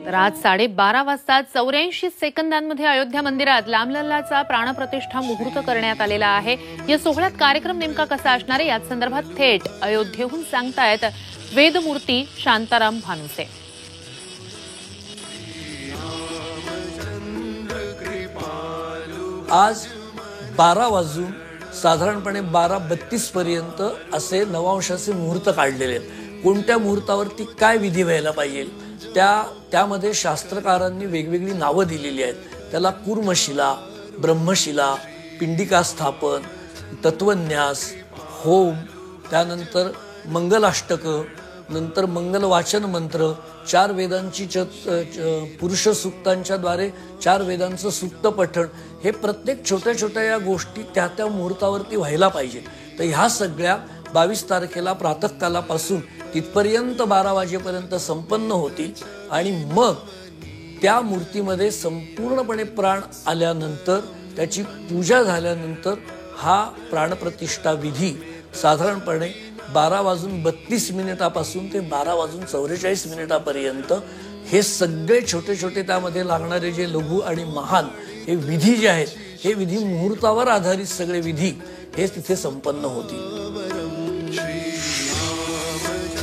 तर आज 12:30 वाजता 84 सेकंदांमध्ये अयोध्या मंदिरात रामलल्लाचा प्राणप्रतिष्ठा मुहूर्त करण्यात आलेला आहे। या सोहळ्यात कार्यक्रम नेमका कसा असणार आहे याच संदर्भात थेट अयोध्येहून सांगतायत वेदमूर्ती शांताराम भानुसे। आज 12 वाजून साधारणपणे 12:32 पर्यंत असे नवांशाचे मुहूर्त काढलेले आहेत। कोणत्या मुहूर्तावरती काय विधी व्हायला पाहिजे त्यामध्ये शास्त्रकारांनी वेगवेगळी नावं दिलेली आहेत। त्याला कूर्मशिला, ब्रह्मशिला, पिंडिका स्थापन, तत्वन्यास, होम, त्यानंतर मंगलाष्टक, नंतर मंगल वाचन मंत्र, 4 वेदांची पुरुष सूक्तांच्या द्वारे 4 वेदांचं सूक्त पठण, हे प्रत्येक छोट्या छोट्या या गोष्टी त्या मुहूर्तावरती व्हायला पाहिजे। तर ह्या सगळ्या 22 तारखेला प्रातःकालापासून तिथपर्यंत 12 वाजेपर्यंत संपन्न होतील आणि मग त्या मूर्तीमध्ये संपूर्णपणे प्राण आल्यानंतर त्याची पूजा झाल्यानंतर हा प्राणप्रतिष्ठा विधी साधारणपणे 12:32 पासून ते 12:44 हे सगळे छोटे छोटे त्यामध्ये लागणारे जे लघु आणि महान हे विधी जे आहेत, हे विधी मुहूर्तावर आधारित सगळे विधी हे तिथे संपन्न होतील।